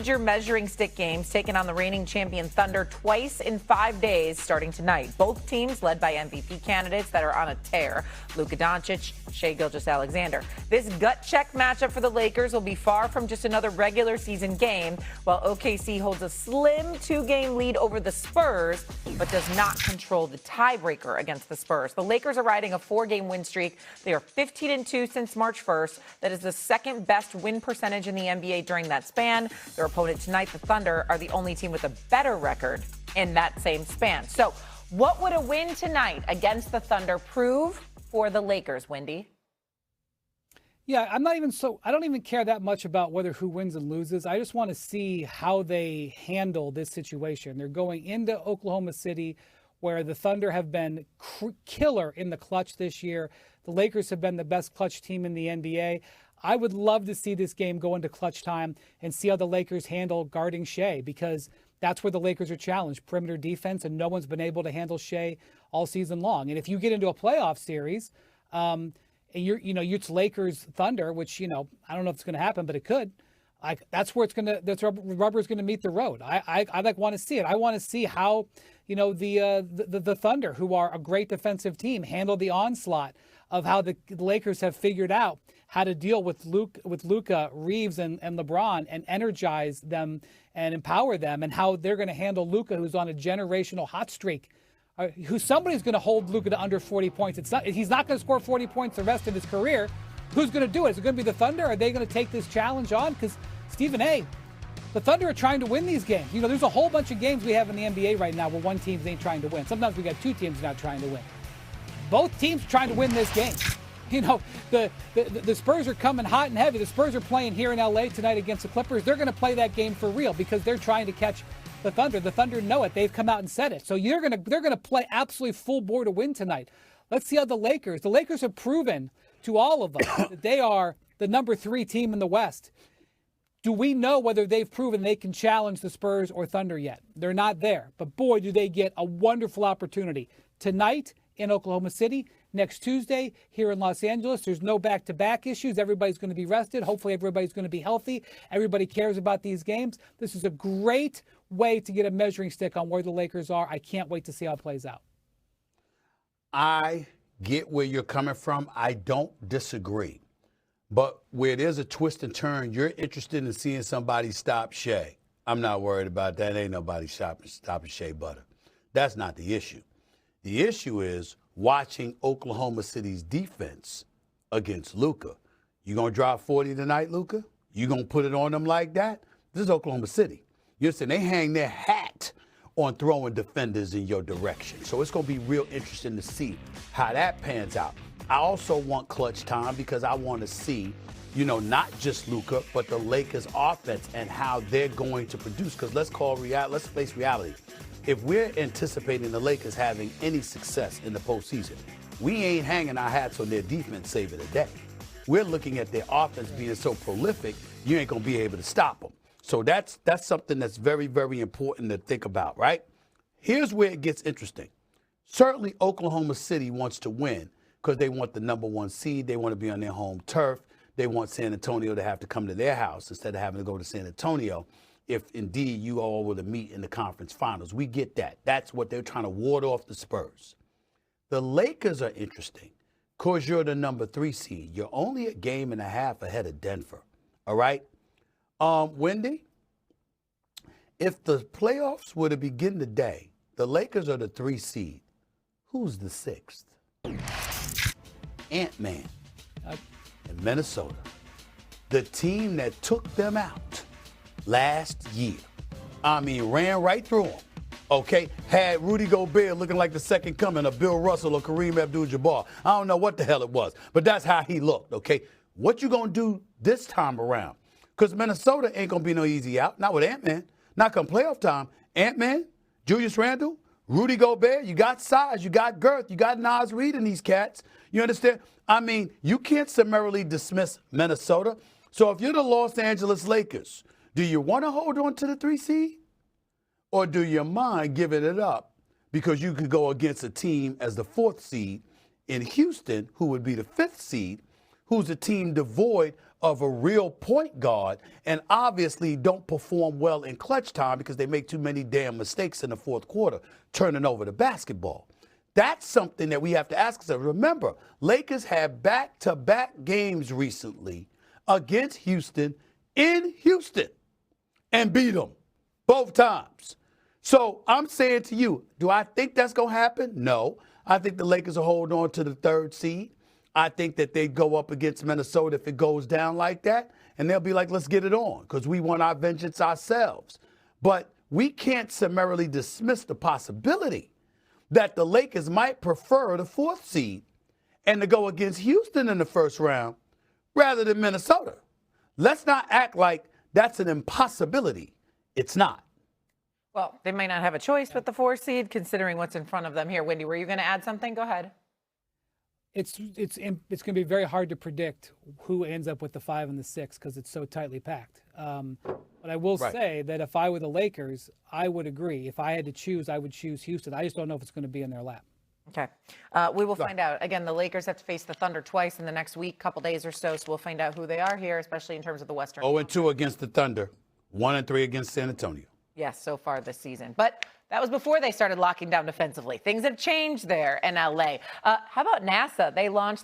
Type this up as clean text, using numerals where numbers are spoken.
major measuring stick games taking on the reigning champion Thunder twice in 5 days starting tonight. Both teams led by MVP candidates that are on a tear. Luka Dončić, Shai Gilgeous-Alexander. This gut check matchup for the Lakers will be far from just another regular season game, while OKC holds a slim 2-game lead over the Spurs, but does not control the tiebreaker against the Spurs. The Lakers are riding a 4-game win streak. They are 15-2 since March 1st. That is the second best win percentage in the NBA during that span. Their opponent tonight, the Thunder, are the only team with a better record in that same span. So what would a win tonight against the Thunder prove for the Lakers, Wendy? Yeah, I don't even care that much about who wins and loses. I just want to see how they handle this situation. They're going into Oklahoma City, where the Thunder have been killer in the clutch this year. The Lakers have been the best clutch team in the NBA. I would love to see this game go into clutch time and see how the Lakers handle guarding Shai, because that's where the Lakers are challenged, perimeter defense, and no one's been able to handle Shai all season long. And if you get into a playoff series, and it's Lakers Thunder, which, I don't know if it's going to happen, but it could. That's where the rubber's going to meet the road. I want to see it. I want to see how, the Thunder, who are a great defensive team, handle the onslaught of how the Lakers have figured out how to deal with Luka, Reeves, and LeBron, and energize them and empower them, and how they're going to handle Luka, who's on a generational hot streak. Somebody's going to hold Luka to under 40 points. He's not going to score 40 points the rest of his career. Who's going to do it? Is it going to be the Thunder? Are they going to take this challenge on? Because, Stephen A., the Thunder are trying to win these games. There's a whole bunch of games we have in the NBA right now where one team ain't trying to win. Sometimes we got two teams not trying to win. Both teams trying to win this game. The Spurs are coming hot and heavy. The Spurs are playing here in LA tonight against the Clippers. They're going to play that game for real because they're trying to catch the Thunder. The Thunder know it. They've come out and said it. So they're going to play absolutely full bore to win tonight. Let's see how the Lakers have proven to all of us that they are the number 3 team in the West. Do we know whether they've proven they can challenge the Spurs or Thunder yet? They're not there. But boy, do they get a wonderful opportunity tonight in Oklahoma City, next Tuesday here in Los Angeles. There's no back-to-back issues. Everybody's going to be rested. Hopefully everybody's going to be healthy. Everybody cares about these games. This is a great way to get a measuring stick on where the Lakers are. I can't wait to see how it plays out. I get where you're coming from. I don't disagree. But where there's a twist and turn, you're interested in seeing somebody stop Shai. I'm not worried about that. Ain't nobody stopping Shea Butter. That's not the issue. The issue is watching Oklahoma City's defense against Luka. You going to drop 40 tonight, Luka? You going to put it on them like that? This is Oklahoma City. You're saying they hang their hat on throwing defenders in your direction. So it's going to be real interesting to see how that pans out. I also want clutch time because I want to see, not just Luka, but the Lakers offense and how they're going to produce. Because let's face reality. If we're anticipating the Lakers having any success in the postseason, we ain't hanging our hats on their defense saving the day. We're looking at their offense being so prolific, you ain't going to be able to stop them. So that's something that's very, very important to think about, right? Here's where it gets interesting. Certainly Oklahoma City wants to win because they want the number 1 seed. They want to be on their home turf. They want San Antonio to have to come to their house instead of having to go to San Antonio if indeed you all were to meet in the conference finals. We get that. That's what they're trying to ward off the Spurs. The Lakers are interesting because you're the number 3 seed. You're only a game and a half ahead of Denver. All right? Wendy, if the playoffs were to begin today, the Lakers are the 3 seed. Who's the 6th? Ant-Man in Minnesota. The team that took them out last year. Ran right through them. Okay? Had Rudy Gobert looking like the second coming of Bill Russell or Kareem Abdul-Jabbar. I don't know what the hell it was, but that's how he looked, okay? What you going to do this time around? Because Minnesota ain't going to be no easy out. Not with Ant-Man. Not come playoff time. Ant-Man, Julius Randle, Rudy Gobert, you got size, you got girth, you got Nas Reed in these cats. You understand? You can't summarily dismiss Minnesota. So if you're the Los Angeles Lakers, do you want to hold on to the 3 seed? Or do you mind giving it up because you could go against a team as the 4th seed in Houston, who would be the 5th seed, who's a team devoid of a real point guard and obviously don't perform well in clutch time because they make too many damn mistakes in the fourth quarter, turning over the basketball. That's something that we have to ask ourselves. Remember, Lakers had back-to-back games recently against Houston in Houston and beat them both times. So I'm saying to you, do I think that's going to happen? No. I think the Lakers will hold on to the third seed. I think that they go up against Minnesota if it goes down like that, and they'll be like, let's get it on because we want our vengeance ourselves. But we can't summarily dismiss the possibility that the Lakers might prefer the fourth seed and to go against Houston in the first round rather than Minnesota. Let's not act like that's an impossibility. It's not. Well, they might not have a choice with the 4 seed, considering what's in front of them here. Wendy, were you going to add something? Go ahead. It's going to be very hard to predict who ends up with the 5 and the 6 because it's so tightly packed. But I will say that if I were the Lakers, I would agree. If I had to choose, I would choose Houston. I just don't know if it's going to be in their lap. Okay. We will find out. Again, the Lakers have to face the Thunder twice in the next week, couple days or so. So we'll find out who they are here, especially in terms of the Western. 0-2 against the Thunder, 1-3 against San Antonio. Yes, so far this season. But that was before they started locking down defensively. Things have changed there in LA. How about NASA? They launched